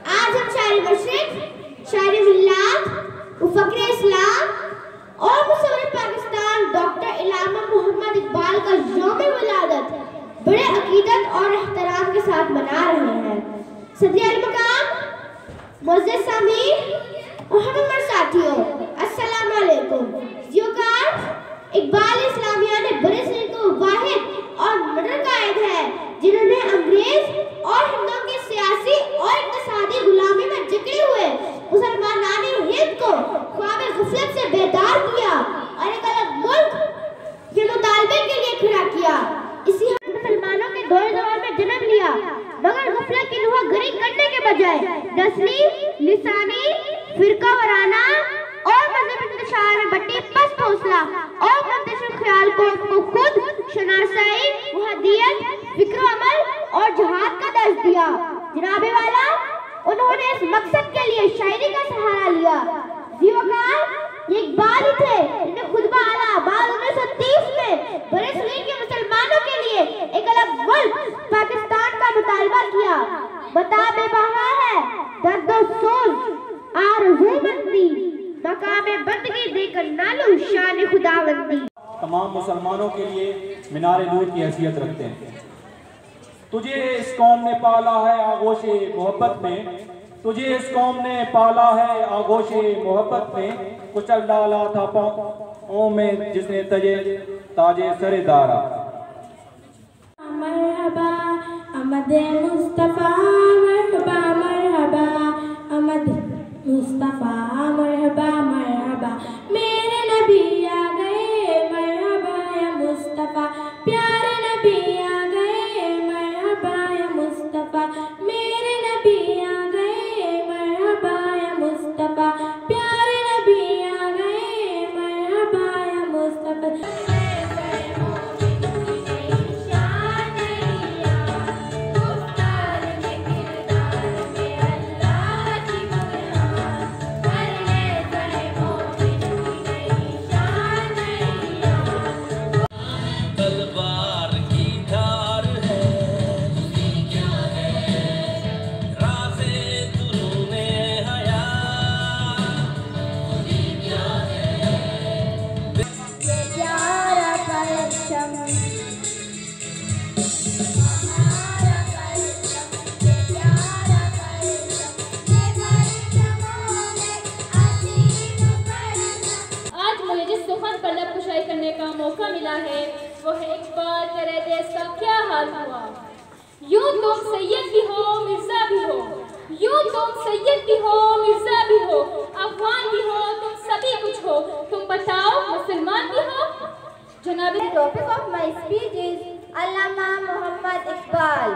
आज हम शायर मशरिक, शायर मिल्लात, मुफक्किर इस्लाम और मुसव्विर पाकिस्तान डॉक्टर इलामा मोहम्मद इकबाल का यौम विलादत बड़े अकीदत और एहतराम के साथ मना रहे हैं। सदर अल-मकाम, मुअज़्ज़िज़ सामीन और हमारे साथियों, अस्सलाम वालेकुम। इकबाल इस्लामिया ने बड़े सलीम को वाहिद और मर्द कायद है जिन्होंने अंग्रेज और हिंदुओं की सियासी और इक़्तिसादी गुलामी में जकड़े हुए मुसलमानान हिंद को ख्वाब ग़फ़लत से बेदार किया और एक अलग मुल्क के मुतालबे के लिए खड़ा किया। इसी मुसलमानों के दौर दौर में जन्म लिया, मगर ग़फ़लत की नुहा गरी करने के बजाय नस्ली, लिसानी, फ़िरका वराना और मज़हबी इंतशार में बटी पस्त हौसला और मुंतशिर ख्याल को खुद शनासाई, वहदियत, फिक्र अमल और जहाद का दर्ज दिया। जनाबे वाला, उन्होंने इस मकसद के लिए शायरी का सहारा लिया। ये इकबाल ही थे जिन्हें खुतबा आला-आबाद 1930 में बड़े सलीम के मुसलमानों के लिए एक अलग मुल्क पाकिस्तान का मुतालबा किया। बता बेबहा है दर्दो सोच आरज़ूमंदी, मकामे बंदगी देकर नालो शान खुदावंदी। तमाम मुसलमानों के लिए मीनार नूर की हैसियत रखते हैं। तुझे इस कौम ने पाला है आगोशे मोहब्बत में, तुझे इस कौम ने पाला है आगोशे मोहब्बत में, कुचल डाला था पाँव में जिसने तजे ताजे सरे दारा। मरहबा अहमद मुस्तफा, मरहबा मरहबा अहमद मुस्तफा, मरहबा मरहबा मेरे नबी आ गए, मरहबा या मुस्तफा, प्यारे नबी आ गए, मरहबा या मुस्तफा, मेरे नबी आ गए, मरहबा या मुस्तफा, प्यारे नबी आ गए, मरहबा या मुस्तफा। करने का मौका मिला है वो है इकबाल तेरे देश का क्या हाल हुआ। यूं तुम सैयद भी हो मिर्जा भी हो, यूं तुम सैयद भी हो मिर्जा भी हो, अफगान भी हो, तुम सभी कुछ हो, तुम बताओ मुसलमान भी हो। जनाब, The topic of my speech is Allama Muhammad Iqbal.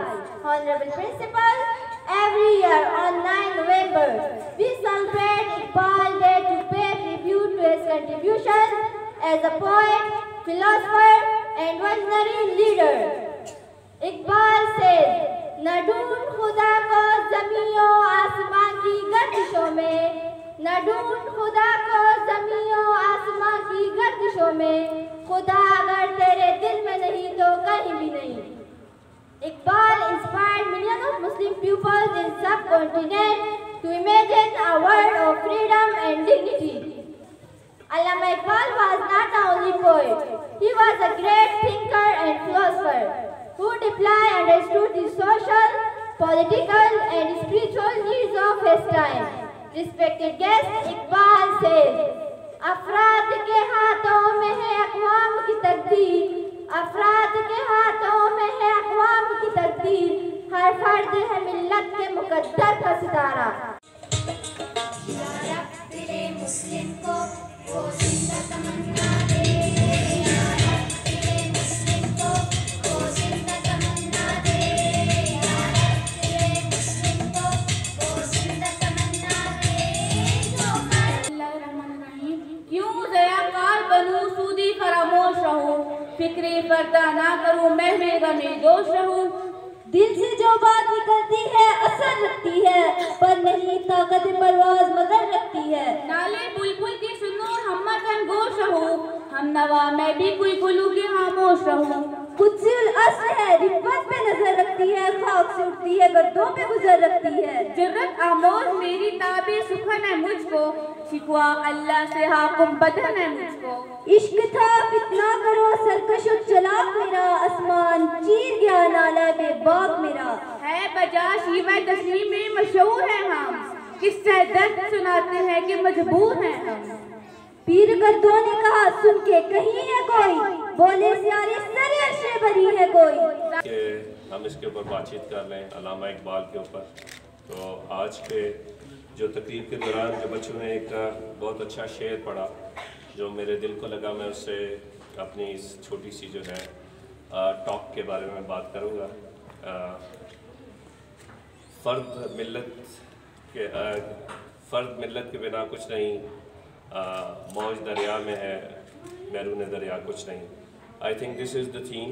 Honorable Principal, every year on 9 November we celebrate Iqbal Day to pay tribute to his contributions as a poet, philosopher and visionary leader. Iqbal says, न ढूंढ खुदा को ज़मीओ आसमां की गर्दिशों में, न ढूंढ खुदा को ज़मीओ आसमां की गर्दिशों में, खुदा अगर तेरे दिल में नहीं तो कहीं भी नहीं। Iqbal inspired millions of Muslim pupils in subcontinent to imagine a world of freedom and dignity. Allama Iqbal was not only poet, he was a great thinker and philosopher who deeply understood the social, political and spiritual needs of his time. Respected guests, Iqbal says, अफराद के हाथों में है अक़वाम की तकदीर, अफराद के हाथों में है अक़वाम की तकदीर, हर फर्द है मिल्लत के मुक़द्दर का सितारा। या रब तेरे मुस्लिम को वो जिंदा तमन्ना दे, या रब तेरे मुस्लिम को वो जिंदा तमन्ना दे, या रब तेरे मुस्लिम को वो जिंदा तमन्ना दे। क्यों ज़याकार बनूं सूदी फरामोश रहूं, फिक्रे फरदा ना करूं महमे गमे दोष रहूं। दिल से जो बात निकलती है असर रखती है, पर नहीं ताकत परवाज़ मगर रखती है। नाले बुलबुल की सुनो हम मगन गोश रहूं, हम नवा मैं भी कुल कुलू के खामोश रहूं। कुदसिल अस्ल है, रिफ़त पे नजर रखती है, खाक से उठती है, गर्दों पे गुजर रखती है। जुर्रत आमोज मेरी ताबे सुखन है मुझको, शिकवा अल्लाह से हाकुम बदन है मुझको। इश्क था फितना करो सरकशो चलाक मेरा, आसमान चीर गया नाला बेबाक मेरा। है बजा शीवा तस्लीम में मशहूर है हम, किससे दर्द सुनाते हैं कि मजबूर हैं हम। पीर गद्दों ने कहा सुन के कहीं है कोई, बोले सारे सरे अर्शे भरी है कोई। कि हम इसके ऊपर बातचीत कर रहे हैं अल्लामा इकबाल के ऊपर। तो आज के जो तकरीब के दौरान जो बच्चों ने एक बहुत अच्छा शेर पढ़ा जो मेरे दिल को लगा, मैं उससे अपनी इस छोटी सी जो है टॉक के बारे में बात करूँगा। फ़र्द मिल्लत के बिना कुछ नहीं, मौज दरिया में है बैरून दरिया कुछ नहीं। I think this is the theme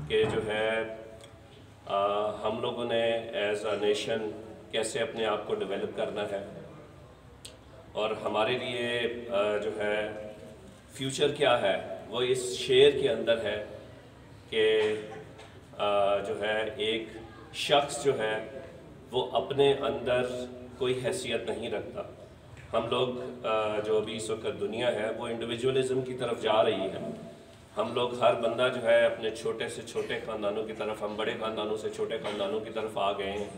कि जो है हम लोगों ने एज अ नेशन कैसे अपने आप को डेवलप करना है और हमारे लिए जो है फ्यूचर क्या है वो इस शेर के अंदर है कि जो है एक शख्स जो है वो अपने अंदर कोई हैसियत नहीं रखता। हम लोग जो अभी इस वक्त दुनिया है वो इंडिविजुअलिज्म की तरफ जा रही है। हम लोग हर बंदा जो है अपने छोटे से छोटे ख़ानदानों की तरफ, हम बड़े ख़ानदानों से छोटे ख़ानदानों की तरफ आ गए हैं।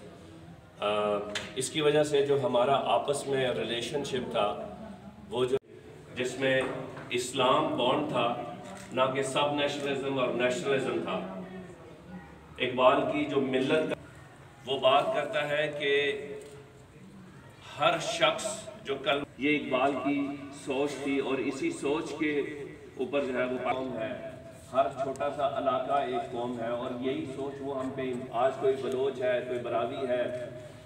इसकी वजह से जो हमारा आपस में रिलेशनशिप था वो जो जिसमें इस्लाम बॉन्ड था ना कि सब नेशनलिज्म और नेशनलिज्म था। इकबाल की जो मिल्लत वो बात करता है कि हर शख्स जो कल, ये इकबाल की सोच थी और इसी सोच के ऊपर जो है वो कौम है। हर छोटा सा इलाका एक कौम है और यही सोच वो हम पे, आज कोई बलोच है, कोई बरावी है,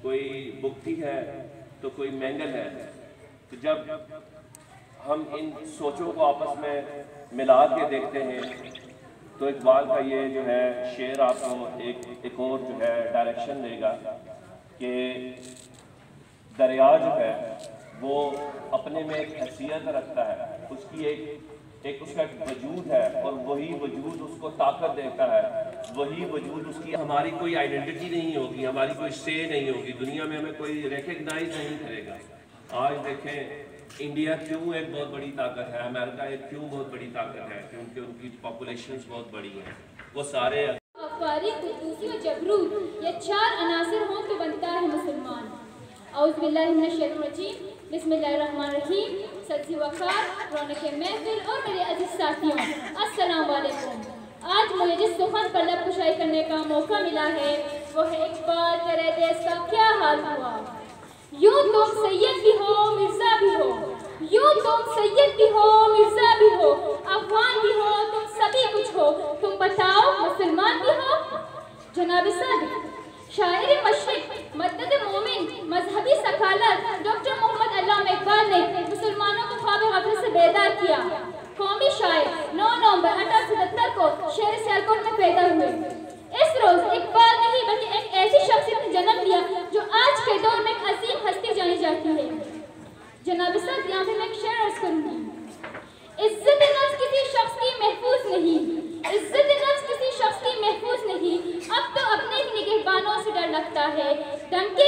कोई बुख्ती है तो कोई मैंगल है। तो जब हम इन सोचों को आपस में मिला के देखते हैं तो इकबाल का ये जो है शेर आपको एक और जो है डायरेक्शन देगा कि दरिया जो है वो अपने में एक हैसियत रखता है, उसकी एक उसका एक वजूद है और वही वजूद उसको ताकत देता है, वही वजूद उसकी। हमारी कोई आइडेंटिटी नहीं होगी, हमारी कोई से नहीं होगी, दुनिया में हमें कोई रिकग्नाइज नहीं करेगा। आज देखें इंडिया क्यों एक बहुत बड़ी ताकत है, अमेरिका एक क्यों बहुत बड़ी ताकत है, क्योंकि उनकी पॉपुलेशन बहुत बड़ी है। वो सारे ये चार अनासर हों तो बनता है मुसलमान। औज़ु बिल्लाहि मिनश शैतानिर रजीम, बिस्मिल्लाहिर्रहमानिर्रहीम। सच्ची वक़ार, रौनक महफिल और मेरे अजीज साथियों, अस्सलाम वालेकुम। आज मुझे जिस सुखन पर लब कुशाई करने का मौका मिला है वो है इकबाल तेरे देश का क्या हाल हुआ। यूं तुम सैयद भी हो मिर्जा भी हो, यूं तुम सैयद भी हो मिर्जा भी हो, अफगान भी हो, तुम सभी कुछ हो, तुम बताओ मुसलमान भी हो। जनाब सादिक शायर मशरिक मदद मोमिन मजहबी सकालत डॉक्टर मोहम्मद अल्लामा इकबाल ने मुसलमानों को ख्वाब गफलत से बेदार किया। कौमी शायर 9 नवंबर 1877 को शहर सियालकोट में पैदा हुए। इस रोज इकबाल नहीं बल्कि एक ऐसी शख्सियत ने जन्म लिया जो आज के दौर में एक अजीम हस्ती जानी जाती है। जनाब साहब यहाँ पे मैं एक शेर अर्ज करूंगी। इज्जत नफ्स किसी शख्स की महफूज नहीं, इज्जत नफ्स किसी शख्स की महफूज नहीं, अब तो अपने ही निगहबानों से डर लगता है। डंके